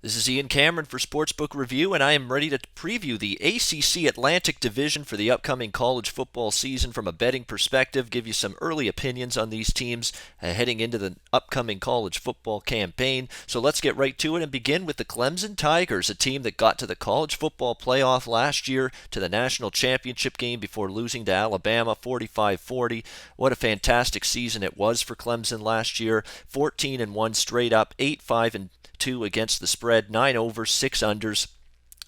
This is Ian Cameron for Sportsbook Review, and I am ready to preview the ACC Atlantic Division for the upcoming college football season from a betting perspective, give you some early opinions on these teams heading into the upcoming college football campaign. So let's get right to it and begin with the Clemson Tigers, a team that got to the college football playoff last year, to the national championship game before losing to Alabama 45-40. What a fantastic season it was for Clemson last year. 14-1 straight up, 8-5-2 against the spread, 9 overs, 6 unders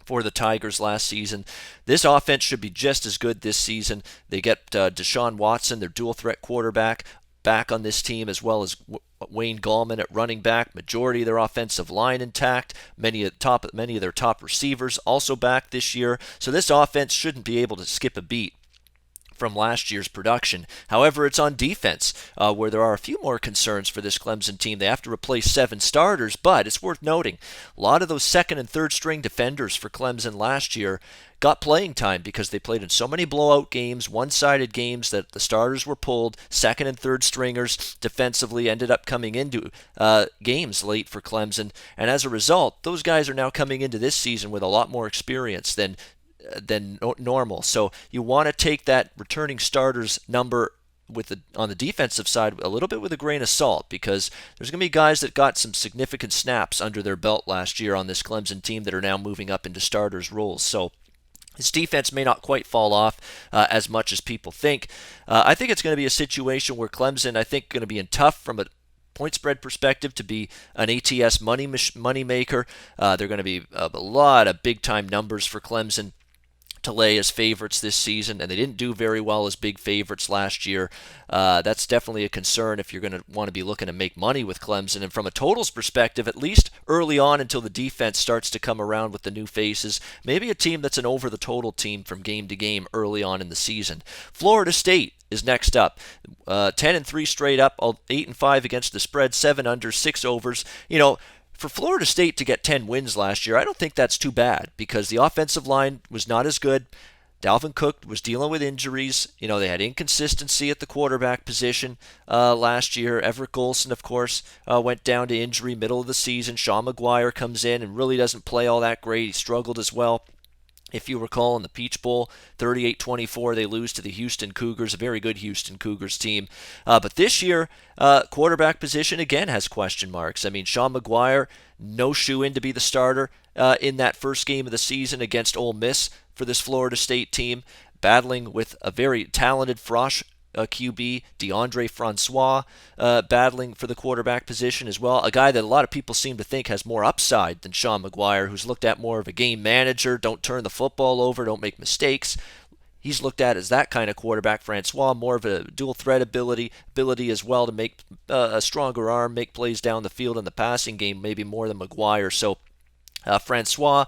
for the Tigers last season. This offense should be just as good this season. They get Deshaun Watson, their dual threat quarterback, back on this team, as well as Wayne Gallman at running back. Majority of their offensive line intact. Many of their top receivers also back this year. So this offense shouldn't be able to skip a beat from last year's production. However, it's on defense where there are a few more concerns for this Clemson team. They have to replace 7 starters, but it's worth noting a lot of those second and third string defenders for Clemson last year got playing time because they played in so many blowout games, one-sided games, that the starters were pulled. Second and third stringers defensively ended up coming into games late for Clemson, and as a result, those guys are now coming into this season with a lot more experience than normal. So you want to take that returning starters number on the defensive side a little bit with a grain of salt, because there's going to be guys that got some significant snaps under their belt last year on this Clemson team that are now moving up into starters roles. So his defense may not quite fall off as much as people think. I think it's going to be a situation where Clemson, I think, going to be in tough from a point spread perspective to be an ATS money maker. They're going to be a lot of big time numbers for Clemson to lay as favorites this season, and they didn't do very well as big favorites last year. That's definitely a concern if you're going to want to be looking to make money with Clemson. And from a totals perspective, at least early on until the defense starts to come around with the new faces, maybe a team that's an over-the-total team from game to game early on in the season. Florida State is next up. 10-3 straight up, 8-5 against the spread, 7 under, 6 overs. For Florida State to get 10 wins last year, I don't think that's too bad, because the offensive line was not as good. Dalvin Cook was dealing with injuries. They had inconsistency at the quarterback position last year. Everett Golson, of course, went down to injury middle of the season. Sean McGuire comes in and really doesn't play all that great. He struggled as well. If you recall, in the Peach Bowl, 38-24, they lose to the Houston Cougars, a very good Houston Cougars team. But this year, quarterback position again has question marks. I mean, Sean McGuire, no shoe-in to be the starter in that first game of the season against Ole Miss for this Florida State team, battling with a very talented Frosh QB, DeAndre Francois, battling for the quarterback position as well. A guy that a lot of people seem to think has more upside than Sean McGuire, who's looked at more of a game manager, don't turn the football over, don't make mistakes. He's looked at as that kind of quarterback. Francois, more of a dual threat ability as well to make a stronger arm, make plays down the field in the passing game, maybe more than McGuire. So Francois,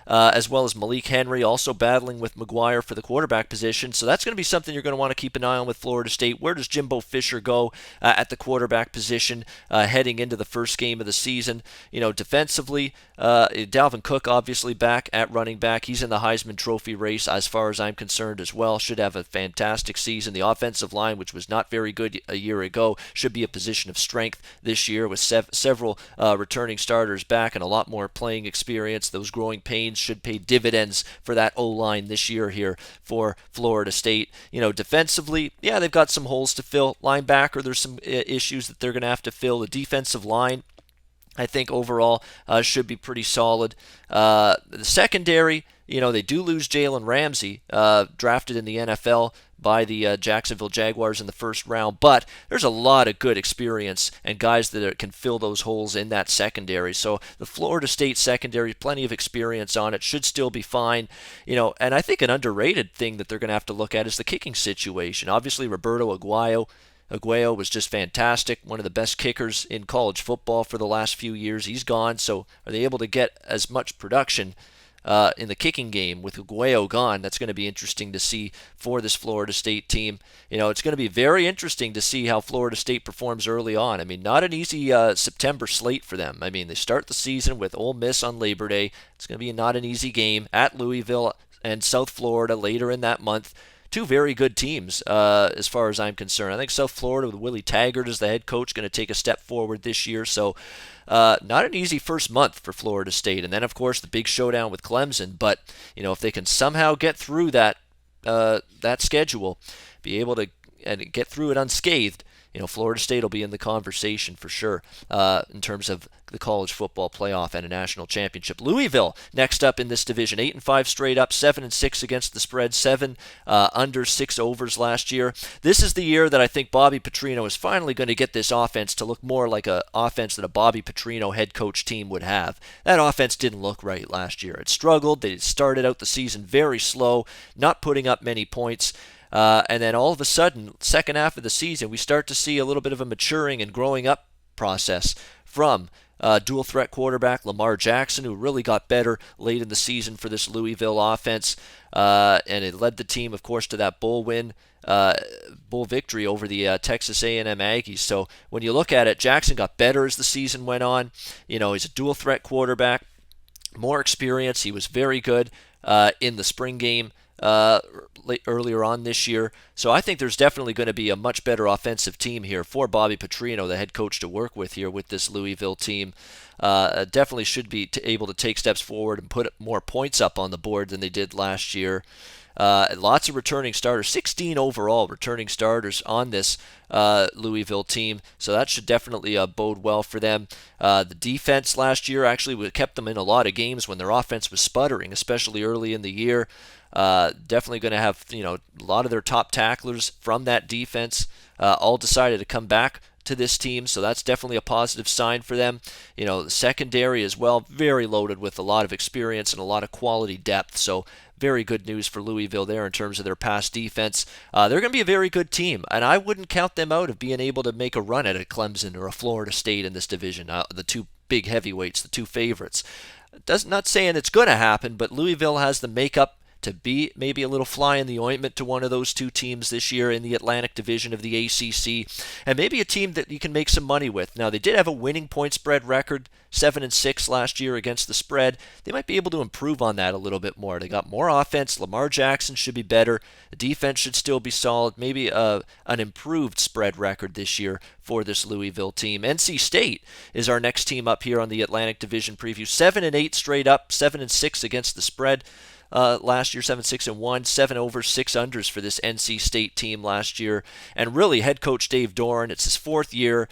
as well as Malik Henry, also battling with McGuire for the quarterback position. So that's going to be something you're going to want to keep an eye on with Florida State. Where does Jimbo Fisher go at the quarterback position heading into the first game of the season? Defensively, Dalvin Cook obviously back at running back. He's in the Heisman Trophy race as far as I'm concerned as well. Should have a fantastic season. The offensive line, which was not very good a year ago, should be a position of strength this year with several returning starters back and a lot more playing experience. Those growing pains should pay dividends for that O-line this year here for Florida State. Defensively, yeah, they've got some holes to fill. Linebacker, there's some issues that they're going to have to fill. The defensive line, I think overall should be pretty solid. The secondary, they do lose Jalen Ramsey, drafted in the NFL by the Jacksonville Jaguars in the first round, but there's a lot of good experience and guys that can fill those holes in that secondary. So the Florida State secondary, plenty of experience on it, should still be fine. And I think an underrated thing that they're going to have to look at is the kicking situation. Obviously, Roberto Aguayo was just fantastic, one of the best kickers in college football for the last few years. He's gone, so are they able to get as much production in the kicking game with Aguayo gone? That's going to be interesting to see for this Florida State team. It's going to be very interesting to see how Florida State performs early on. I mean, not an easy September slate for them. I mean, they start the season with Ole Miss on Labor Day. It's going to be not an easy game at Louisville and South Florida later in that month. two very good teams as far as I'm concerned. I think South Florida with Willie Taggart as the head coach going to take a step forward this year. So not an easy first month for Florida State. And then, of course, the big showdown with Clemson. But, if they can somehow get through that schedule, be able to and get through it unscathed, Florida State will be in the conversation for sure in terms of the college football playoff and a national championship. Louisville next up in this division, 8-5 straight up, 7-6 against the spread, 7 under 6 overs last year. This is the year that I think Bobby Petrino is finally going to get this offense to look more like an offense that a Bobby Petrino head coach team would have. That offense didn't look right last year. It struggled. They started out the season very slow, not putting up many points. And then all of a sudden, second half of the season, we start to see a little bit of a maturing and growing up process from dual threat quarterback Lamar Jackson, who really got better late in the season for this Louisville offense. And it led the team, of course, to that bowl victory over the Texas A&M Aggies. So when you look at it, Jackson got better as the season went on. He's a dual threat quarterback, more experience. He was very good in the spring game earlier on this year. So I think there's definitely going to be a much better offensive team here for Bobby Petrino, the head coach, to work with here with this Louisville team. Definitely should be able to take steps forward and put more points up on the board than they did last year. Lots of returning starters, 16 overall returning starters on this Louisville team, so that should definitely bode well for them. The defense last year actually kept them in a lot of games when their offense was sputtering, especially early in the year. Definitely going to have a lot of their top tacklers from that defense all decided to come back to this team, so that's definitely a positive sign for them. The secondary as well, very loaded with a lot of experience and a lot of quality depth, so very good news for Louisville there in terms of their pass defense. They're going to be a very good team, and I wouldn't count them out of being able to make a run at a Clemson or a Florida State in this division, the two big heavyweights, the two favorites. Not saying it's going to happen, but Louisville has the makeup to be maybe a little fly in the ointment to one of those two teams this year in the Atlantic Division of the ACC, and maybe a team that you can make some money with. Now, they did have a winning point spread record, 7-6 last year against the spread. They might be able to improve on that a little bit more. They got more offense. Lamar Jackson should be better. The defense should still be solid. Maybe an improved spread record this year for this Louisville team. NC State is our next team up here on the Atlantic Division preview. 7-8 straight up, 7-6 against the spread. Last year, 7-6-1, 7 overs, 6 unders for this NC State team last year. And really, head coach Dave Doran, it's his 4th year.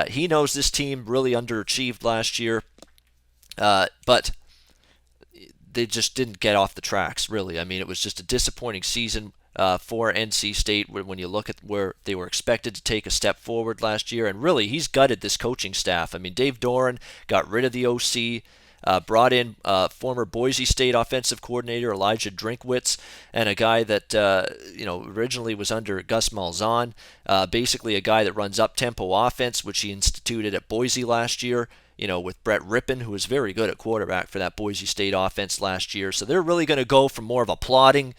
He knows this team really underachieved last year, but they just didn't get off the tracks, really. I mean, it was just a disappointing season for NC State when you look at where they were expected to take a step forward last year. And really, he's gutted this coaching staff. I mean, Dave Doran got rid of the OC, brought in former Boise State offensive coordinator Elijah Drinkwitz, and a guy that originally was under Gus Malzahn, basically a guy that runs up-tempo offense, which he instituted at Boise last year, with Brett Rippon, who was very good at quarterback for that Boise State offense last year. So they're really going to go from more of a plodding,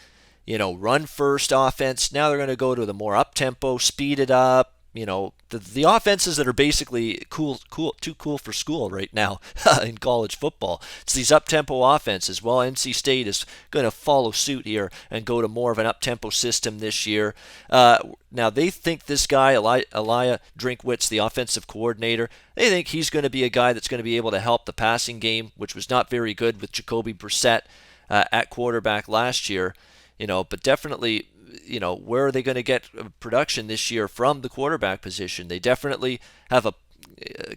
run-first offense. Now they're going to go to the more up-tempo, speed it up, the offenses that are basically too cool for school right now in college football. It's these up-tempo offenses. Well, NC State is going to follow suit here and go to more of an up-tempo system this year. Now, they think this guy, Elijah Drinkwitz, the offensive coordinator, they think he's going to be a guy that's going to be able to help the passing game, which was not very good with Jacoby Brissett at quarterback last year. But definitely, where are they going to get production this year from the quarterback position? They definitely have a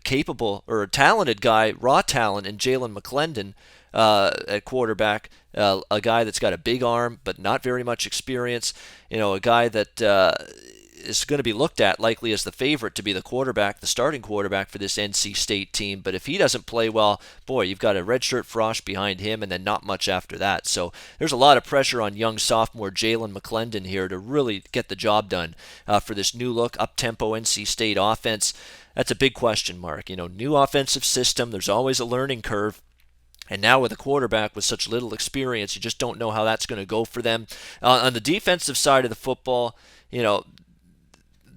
capable or a talented guy, raw talent, in Jalen McClendon at quarterback, a guy that's got a big arm but not very much experience, a guy that is going to be looked at likely as the favorite to be the quarterback, the starting quarterback for this NC State team. But if he doesn't play well, boy, you've got a redshirt Frosh behind him and then not much after that. So there's a lot of pressure on young sophomore Jalen McClendon here to really get the job done for this new look, up-tempo NC State offense. That's a big question mark. New offensive system, there's always a learning curve. And now with a quarterback with such little experience, you just don't know how that's going to go for them. On the defensive side of the football,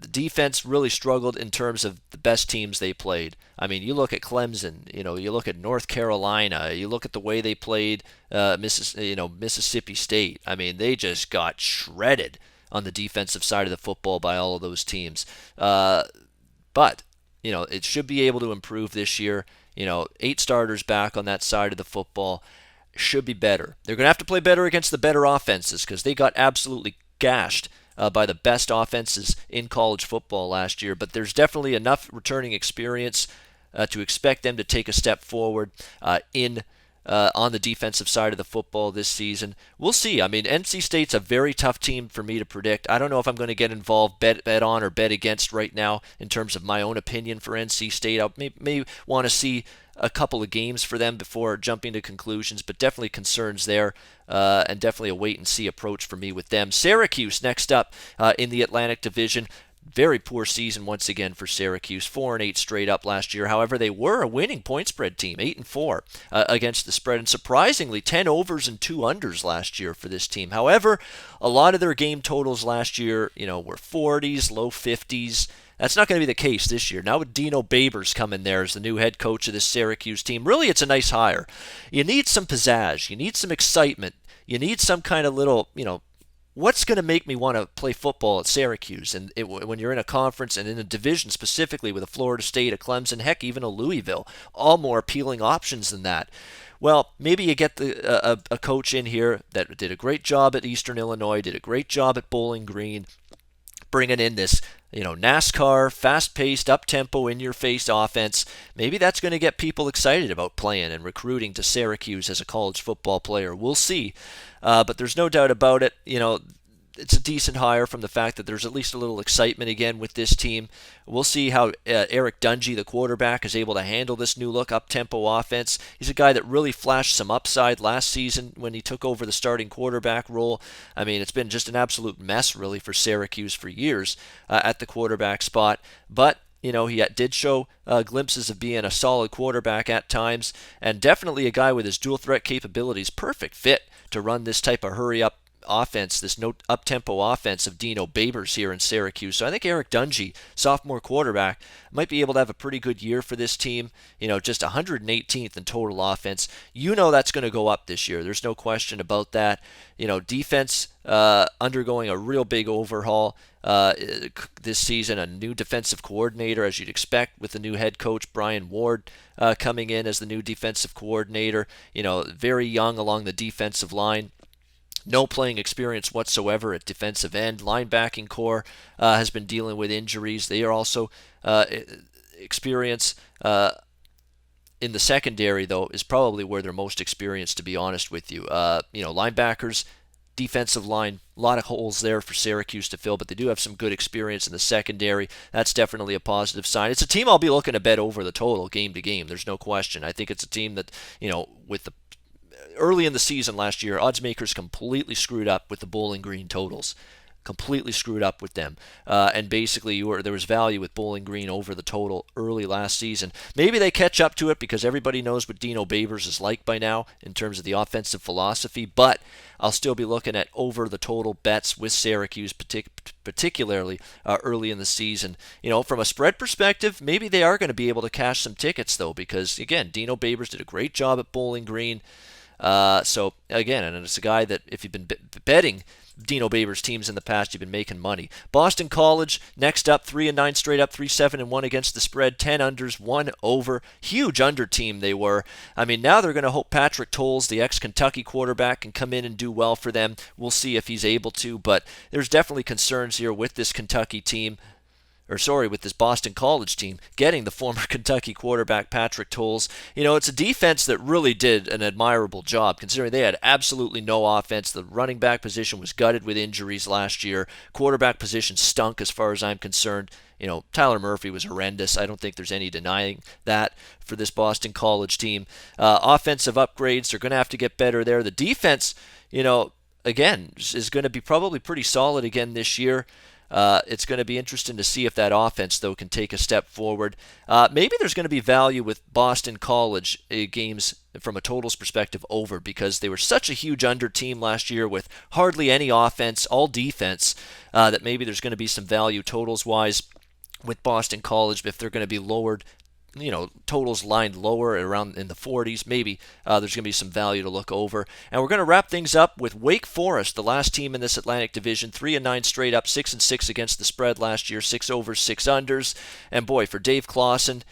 the defense really struggled in terms of the best teams they played. I mean, you look at Clemson, you look at North Carolina, you look at the way they played Mississippi State. I mean, they just got shredded on the defensive side of the football by all of those teams. But it should be able to improve this year. 8 starters back on that side of the football should be better. They're going to have to play better against the better offenses because they got absolutely gashed by the best offenses in college football last year. But there's definitely enough returning experience to expect them to take a step forward on the defensive side of the football this season. We'll see. I mean, NC State's a very tough team for me to predict. I don't know if I'm going to get involved, bet on or bet against right now in terms of my own opinion for NC State. I may want to see a couple of games for them before jumping to conclusions, but definitely concerns there, and definitely a wait-and-see approach for me with them. Syracuse next up in the Atlantic Division. Very poor season once again for Syracuse, 4-8 straight up last year. However, they were a winning point spread team, 8-4 against the spread, and surprisingly 10 overs and 2 unders last year for this team. However, a lot of their game totals last year, were 40s, low 50s. That's not going to be the case this year. Now with Dino Babers coming there as the new head coach of this Syracuse team, really it's a nice hire. You need some pizzazz. You need some excitement. You need some kind of little, what's going to make me want to play football at Syracuse? And when you're in a conference and in a division specifically with a Florida State, a Clemson, heck, even a Louisville, all more appealing options than that. Well, maybe you get a coach in here that did a great job at Eastern Illinois, did a great job at Bowling Green, bringing in this NASCAR, fast-paced, up-tempo, in-your-face offense. Maybe that's going to get people excited about playing and recruiting to Syracuse as a college football player. We'll see. But there's no doubt about it. It's a decent hire from the fact that there's at least a little excitement again with this team. We'll see how Eric Dungey, the quarterback, is able to handle this new look up-tempo offense. He's a guy that really flashed some upside last season when he took over the starting quarterback role. I mean, it's been just an absolute mess really for Syracuse for years at the quarterback spot. But he did show glimpses of being a solid quarterback at times, and definitely a guy with his dual threat capabilities. Perfect fit to run this type of hurry-up offense, this up-tempo offense of Dino Babers here in Syracuse. So I think Eric Dungey, sophomore quarterback, might be able to have a pretty good year for this team. Just 118th in total offense. That's going to go up this year. There's no question about that. Defense undergoing a real big overhaul this season. A new defensive coordinator, as you'd expect, with the new head coach Brian Ward coming in as the new defensive coordinator. Very young along the defensive line. No playing experience whatsoever at defensive end. Linebacking core has been dealing with injuries. They are also experience in the secondary, though, is probably where they're most experienced, to be honest with you. Linebackers, defensive line, a lot of holes there for Syracuse to fill, but they do have some good experience in the secondary. That's definitely a positive sign. It's a team I'll be looking to bet over the total game to game. There's no question. I think it's a team that, with the early in the season last year, odds makers completely screwed up with the Bowling Green totals. Completely screwed up with them. And basically, there was value with Bowling Green over the total early last season. Maybe they catch up to it because everybody knows what Dino Babers is like by now in terms of the offensive philosophy, but I'll still be looking at over the total bets with Syracuse, particularly early in the season. From a spread perspective, maybe they are going to be able to cash some tickets, though, because, again, Dino Babers did a great job at Bowling Green. So, again, and it's a guy that if you've been betting Dino Babers teams in the past, you've been making money. Boston College, next up, 3-9 straight up, 3-7-1 against the spread, 10 unders, 1 over. Huge under team they were. I mean, now they're going to hope Patrick Towles, the ex-Kentucky quarterback, can come in and do well for them. We'll see if he's able to, but there's definitely concerns here with this Kentucky team. With this Boston College team, getting the former Kentucky quarterback Patrick Towles. It's a defense that really did an admirable job, considering they had absolutely no offense. The running back position was gutted with injuries last year. Quarterback position stunk as far as I'm concerned. Tyler Murphy was horrendous. I don't think there's any denying that for this Boston College team. Offensive upgrades, they're going to have to get better there. The defense, again, is going to be probably pretty solid again this year. It's going to be interesting to see if that offense, though, can take a step forward. Maybe there's going to be value with Boston College games from a totals perspective over, because they were such a huge under team last year with hardly any offense, all defense, that maybe there's going to be some value totals-wise with Boston College if they're going to be lowered, totals lined lower around in the 40s. Maybe there's going to be some value to look over. And we're going to wrap things up with Wake Forest, the last team in this Atlantic Division, 3-9 straight up, 6-6 against the spread last year, 6 overs, 6 unders. And boy, for Dave Clawson,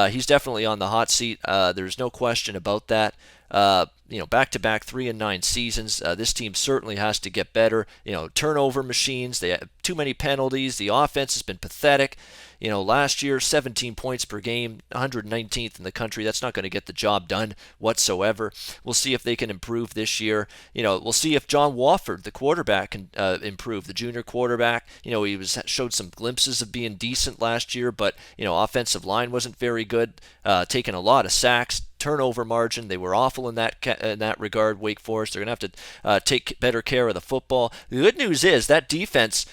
he's definitely on the hot seat. There's no question about that. Back-to-back 3-9 seasons. This team certainly has to get better. Turnover machines. They have too many penalties. The offense has been pathetic. Last year, 17 points per game, 119th in the country. That's not going to get the job done whatsoever. We'll see if they can improve this year. We'll see if John Wofford, the quarterback, can improve. The junior quarterback, he showed some glimpses of being decent last year, but offensive line wasn't very good. Taking a lot of sacks. Turnover margin, they were awful in that regard. Wake Forest, they're going to have to take better care of the football. The good news is that defense,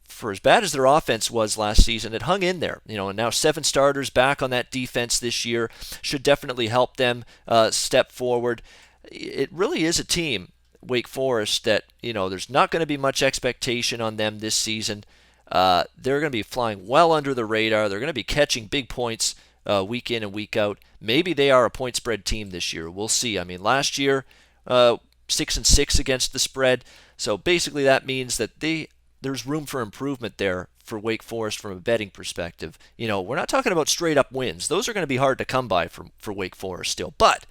for as bad as their offense was last season, it hung in there. And now 7 starters back on that defense this year should definitely help them step forward. It really is a team, Wake Forest, that there's not going to be much expectation on them this season. They're going to be flying well under the radar. They're going to be catching big points week in and week out. Maybe they are a point spread team this year. We'll see. Last year, 6-6 against the spread. So basically that means that there's room for improvement there for Wake Forest from a betting perspective. We're not talking about straight up wins. Those are going to be hard to come by for Wake Forest still. But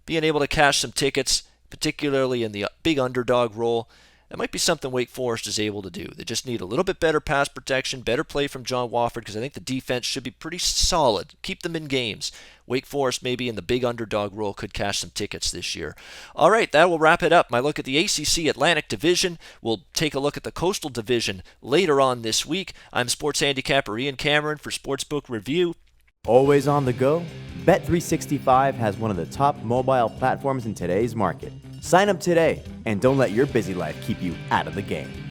being able to cash some tickets, particularly in the big underdog role, that might be something Wake Forest is able to do. They just need a little bit better pass protection, better play from John Wofford, because I think the defense should be pretty solid. Keep them in games. Wake Forest, maybe in the big underdog role, could cash some tickets this year. All right, that will wrap it up. My look at the ACC Atlantic Division. We'll take a look at the Coastal Division later on this week. I'm sports handicapper Ian Cameron for Sportsbook Review. Always on the go? Bet365 has one of the top mobile platforms in today's market. Sign up today and don't let your busy life keep you out of the game.